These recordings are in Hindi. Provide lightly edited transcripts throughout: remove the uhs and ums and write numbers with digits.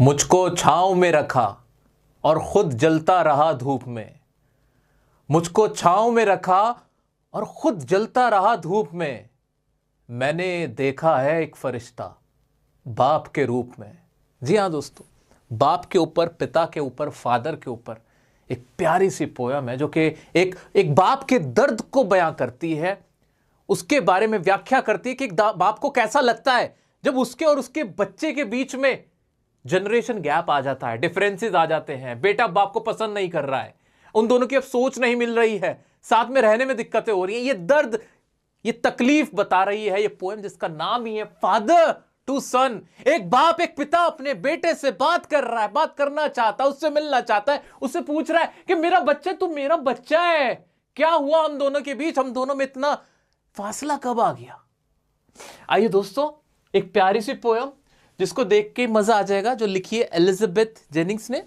मुझको छांव में रखा और खुद जलता रहा धूप में। मुझको छांव में रखा और खुद जलता रहा धूप में। मैंने देखा है एक फरिश्ता बाप के रूप में। जी हाँ दोस्तों, बाप के ऊपर, पिता के ऊपर, फादर के ऊपर एक प्यारी सी पोयम है जो कि एक बाप के दर्द को बयां करती है, उसके बारे में व्याख्या करती है कि एक बाप को कैसा लगता है जब उसके और उसके बच्चे के बीच में जनरेशन गैप आ जाता है, डिफरेंसेस आ जाते हैं, बेटा बाप को पसंद नहीं कर रहा है, उन दोनों की अब सोच नहीं मिल रही है, साथ में रहने में दिक्कतें हो रही हैं। ये दर्द, ये तकलीफ बता रही है ये पोएम, जिसका नाम ही है फादर टू सन। एक बाप, एक पिता अपने बेटे से बात कर रहा है, बात करना चाहता है, उससे मिलना चाहता है, उससे पूछ रहा है कि मेरा बच्चा, तू मेरा बच्चा है, क्या हुआ हम दोनों के बीच, हम दोनों में इतना फासला कब आ गया। आइए दोस्तों, एक प्यारी सी पोएम जिसको देख के मजा आ जाएगा, जो लिखी है एलिजाबेथ जेनिंग्स ने।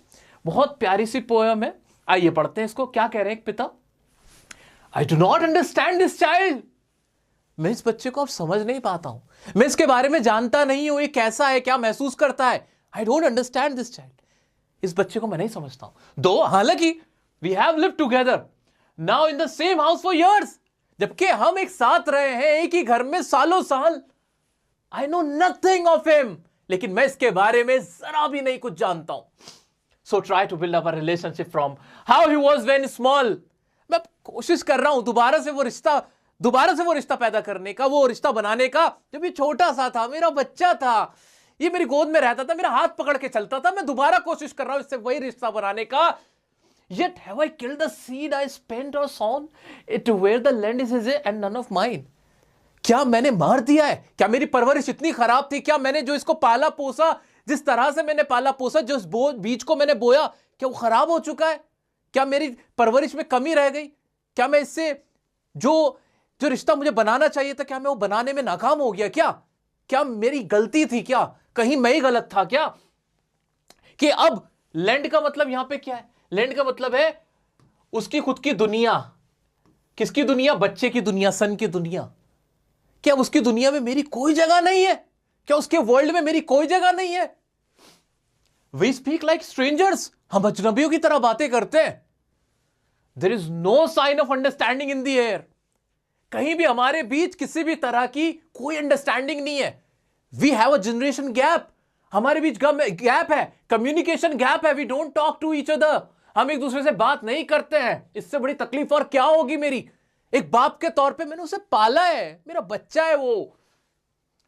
बहुत प्यारी सी पोएम है, आइए पढ़ते हैं इसको। क्या कह रहे हैं एक पिता? I do not understand this child. मैं इस बच्चे को अब समझ नहीं पाता हूं, मैं इसके बारे में जानता नहीं हूं, ये कैसा है, क्या महसूस करता है। I don't understand this child. इस बच्चे को मैं नहीं समझता हूं। दो हालांकि we have lived together now in the same house for years, जबकि हम एक साथ रहे हैं एक ही घर में सालों साल। I know nothing of him, लेकिन मैं इसके बारे में जरा भी नहीं कुछ जानता हूं। So try to build our relationship from how he was when small. मैं कोशिश कर रहा हूं दोबारा से वो रिश्ता पैदा करने का, वो रिश्ता बनाने का जब ये छोटा सा था, मेरा बच्चा था, ये मेरी गोद में रहता था, मेरा हाथ पकड़ के चलता था। मैं दोबारा कोशिश कर रहा हूं इससे वही रिश्ता बनाने का। Yet have I killed the seed I spent or sown it where the land is his and none of mine? क्या मैंने मार दिया है? क्या मेरी परवरिश इतनी खराब थी? क्या मैंने जो इसको पाला पोसा, जिस तरह से मैंने पाला पोसा, जो बीज को मैंने बोया, क्या वो खराब हो चुका है? क्या मेरी परवरिश में कमी रह गई? क्या मैं इससे जो रिश्ता मुझे बनाना चाहिए था, क्या मैं वो बनाने में नाकाम हो गया? क्या मेरी गलती थी? क्या कहीं मैं ही गलत था क्या? कि अब लैंड का मतलब यहां पे क्या है? लैंड का मतलब है उसकी खुद की दुनिया। किसकी दुनिया? बच्चे की दुनिया, सन की दुनिया। क्या उसकी दुनिया में मेरी कोई जगह नहीं है? क्या उसके वर्ल्ड में मेरी कोई जगह नहीं है? वी स्पीक लाइक स्ट्रेंजर्स, हम अजनबियों की तरह बातें करते हैं। There is no sign of understanding in the air. कहीं भी हमारे बीच किसी भी तरह की कोई अंडरस्टैंडिंग नहीं है। We have a generation gap, हमारे बीच गैप है, कम्युनिकेशन गैप है। We don't talk to each other, हम एक दूसरे से बात नहीं करते हैं। इससे बड़ी तकलीफ और क्या होगी मेरी? एक बाप के तौर पे मैंने उसे पाला है, मेरा बच्चा है वो।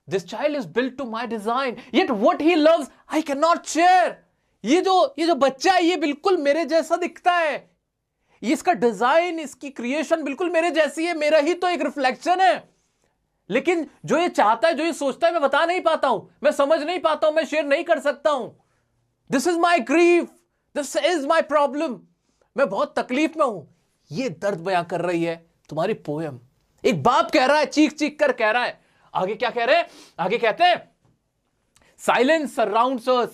This child is built to my design, yet what he loves I can not share. ये जो बच्चा है, ये बिल्कुल मेरे जैसा दिखता है, ये इसका डिजाइन, इसकी क्रिएशन बिल्कुल मेरे जैसी है, मेरा ही तो एक रिफ्लेक्शन है। लेकिन जो ये चाहता है, जो ये सोचता है, मैं बता नहीं पाता हूं, मैं समझ नहीं पाता हूं, मैं शेयर नहीं कर सकता हूं। This is my grief, this is my problem. मैं बहुत तकलीफ में हूं। ये दर्द बयां कर रही है तुम्हारी पोयम। एक बाप कह रहा है, चीख चीख कर कह रहा है। आगे क्या कह रहे हैं? आगे कहते हैं, silence surrounds us,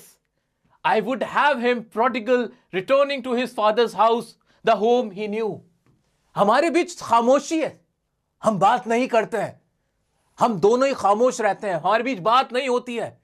I would have him prodigal returning to his father's house, the home he knew. हमारे बीच खामोशी है, हम बात नहीं करते हैं, हम दोनों ही खामोश रहते हैं, हमारे बीच बात नहीं होती है।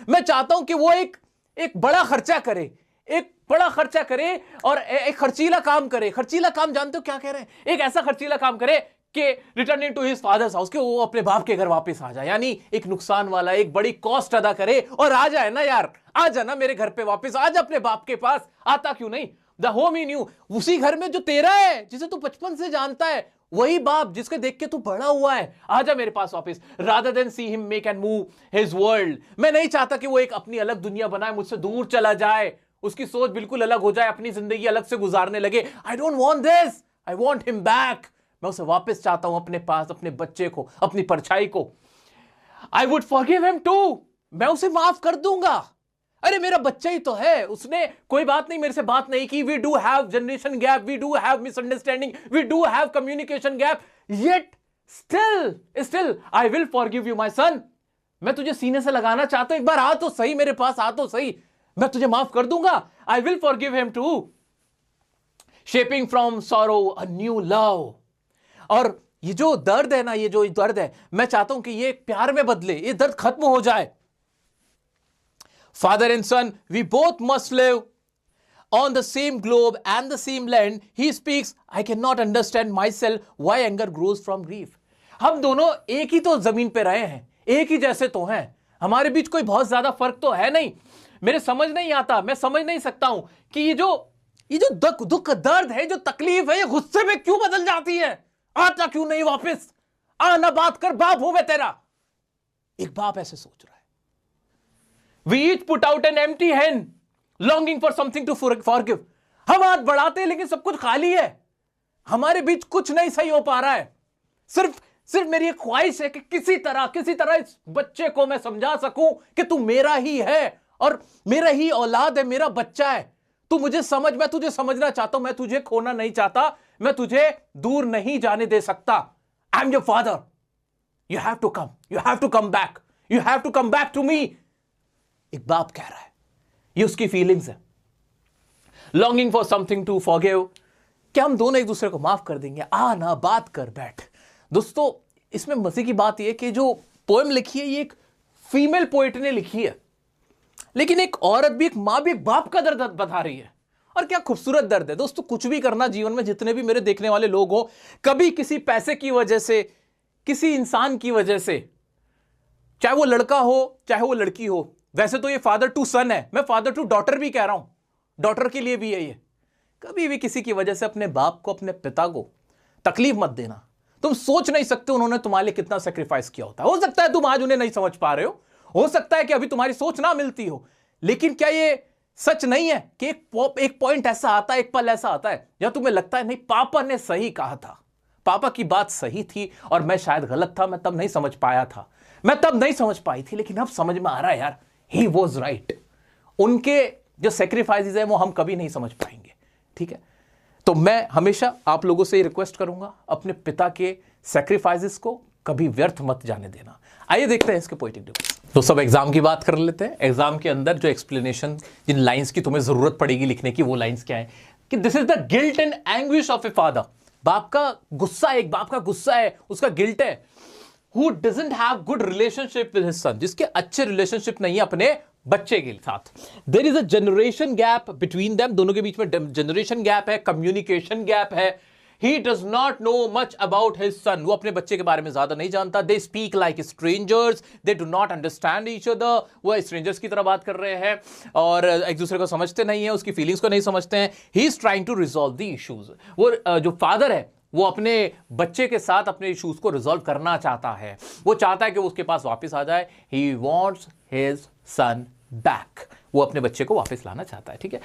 मैं चाहता हूं कि वो एक बड़ा खर्चा करे, एक बड़ा खर्चा करे और एक खर्चीला काम करे। खर्चीला काम जानते हो क्या कह रहे हैं? एक ऐसा खर्चीला काम करे कि returning to his father's house, के वो अपने बाप के घर वापस आ जाए। यानी एक नुकसान वाला, एक बड़ी कॉस्ट अदा करे और आ जाए ना यार, आ जाना मेरे घर पे वापस, आ जा अपने बाप के पास। आता क्यों नहीं? द होम ही न्यू, उसी घर में जो तेरा है, जिसे तू बचपन से जानता है, वही बाप जिसके देख के तू बड़ा हुआ है, आजा मेरे पास वापस। Rather than see him make and move his world. मैं नहीं चाहता कि वो एक अपनी अलग दुनिया बनाए, मुझसे दूर चला जाए, उसकी सोच बिल्कुल अलग हो जाए, अपनी जिंदगी अलग से गुजारने लगे। I don't want this, I want him back. मैं उसे वापस चाहता हूं अपने पास, अपने बच्चे को, अपनी परछाई को। I would forgive him too, मैं उसे माफ कर दूंगा। अरे मेरा बच्चा ही तो है, उसने कोई बात नहीं मेरे से बात नहीं की। We do have generation gap, we do have misunderstanding, we do have communication gap, yet still I will forgive you my son. मैं तुझे सीने से लगाना चाहता हूं, एक बार आ तो सही मेरे पास, आ तो सही, मैं तुझे माफ कर दूंगा। I will forgive him too, shaping from sorrow a new love. और ये जो दर्द है ना, ये जो दर्द है, मैं चाहता हूं कि ये प्यार में बदले, ये दर्द खत्म हो जाए। Father and son, we both must live on the same globe and the same land. He speaks, I cannot understand myself why anger grows from grief. हम दोनों एक ही तो जमीन पे रहे हैं, एक ही जैसे तो हैं, हमारे बीच कोई बहुत ज्यादा फर्क तो है नहीं। मेरे समझ नहीं आता, मैं समझ नहीं सकता हूं कि ये जो दुख दर्द है, जो तकलीफ है, ये गुस्से में क्यों बदल जाती है। आता क्यों नहीं वापस, आना बात कर, बाप हूं मैं तेरा। एक बाप ऐसे सोच रहा है। We each put out an empty hand, longing for something to forgive. हम हाथ बढ़ाते हैं लेकिन सब कुछ खाली है, हमारे बीच कुछ नहीं सही हो पा रहा है। सिर्फ मेरी एक ख्वाहिश है कि किसी तरह इस बच्चे को मैं समझा सकूं कि तू मेरा ही है और मेरा ही औलाद है, मेरा बच्चा है। तू मुझे समझ, मैं तुझे समझना चाहता हूं, मैं तुझे खोना नहीं चाहता, मैं तुझे दूर नहीं जाने दे सकता। I am your father, you have to come, you have to come back, you have to come back to me. एक बाप कह रहा है, ये उसकी फीलिंग्स है। Longing for something to forgive, क्या हम दोनों एक दूसरे को माफ कर देंगे? आ ना बात कर बैठ। दोस्तों, इसमें मजे की बात यह कि जो पोएम लिखी है ये एक फीमेल पोएट ने लिखी है, लेकिन एक औरत भी, एक मां भी, एक बाप का दर्द बता रही है। और क्या खूबसूरत दर्द है। दोस्तों, कुछ भी करना जीवन में, जितने भी मेरे देखने वाले लोग हो, कभी किसी पैसे की वजह से, किसी इंसान की वजह से, चाहे वो लड़का हो चाहे वो लड़की हो, वैसे तो ये फादर टू सन है, मैं फादर टू डॉटर भी कह रहा हूं, डॉटर के लिए भी है ये। कभी भी किसी की वजह से अपने बाप को, अपने पिता को तकलीफ मत देना। तुम सोच नहीं सकते उन्होंने तुम्हारे लिए कितना सेक्रीफाइस किया होता है। हो सकता है तुम आज उन्हें नहीं समझ पा रहे हो सकता है कि अभी तुम्हारी सोच ना मिलती हो, लेकिन क्या ये सच नहीं है कि एक पॉइंट ऐसा आता है, एक पल ऐसा आता है जब तुम्हें लगता है नहीं, पापा ने सही कहा था, पापा की बात सही थी और मैं शायद गलत था, मैं तब नहीं समझ पाया था, मैं तब नहीं समझ पाई थी, लेकिन अब समझ में आ रहा है यार, ही वॉज राइट। उनके जो सेक्रीफाइसेस है वो हम कभी नहीं समझ पाएंगे। ठीक है, तो मैं हमेशा आप लोगों से रिक्वेस्ट करूंगा, अपने पिता के सेक्रीफाइसेस को कभी व्यर्थ मत जाने देना। आइए देखते हैं इसके पोएटिक डिस्कोर्स। तो सब एग्जाम की बात कर लेते हैं। एग्जाम के अंदर जो एक्सप्लेनेशन, जिन लाइंस की तुम्हें जरूरत पड़ेगी लिखने की, वो लाइंस क्या है कि this is the guilt and anguish of a father. बाप का गुस्सा, एक बाप का गुस्सा है, उसका गिल्ट है। Who doesn't have good relationship with his son, जिसके अच्छे रिलेशनशिप नहीं है अपने बच्चे के साथ। There is a generation gap between them, दोनों के बीच में जनरेशन गैप है, कम्युनिकेशन गैप है। He does not know much about his son. वो अपने बच्चे के बारे में ज्यादा नहीं जानता। They speak like strangers. They do not understand each other. वो strangers की तरह बात कर रहे हैं और एक दूसरे को समझते नहीं है, उसकी फीलिंग्स को नहीं समझते हैं। He is trying to resolve the issues. वो जो फादर है वो अपने बच्चे के साथ अपने इश्यूज को रिजॉल्व करना चाहता है। वो चाहता है कि वो उसके पास वापस आ जाए। He wants his son back. वो अपने बच्चे को वापस लाना चाहता है। ठीक है।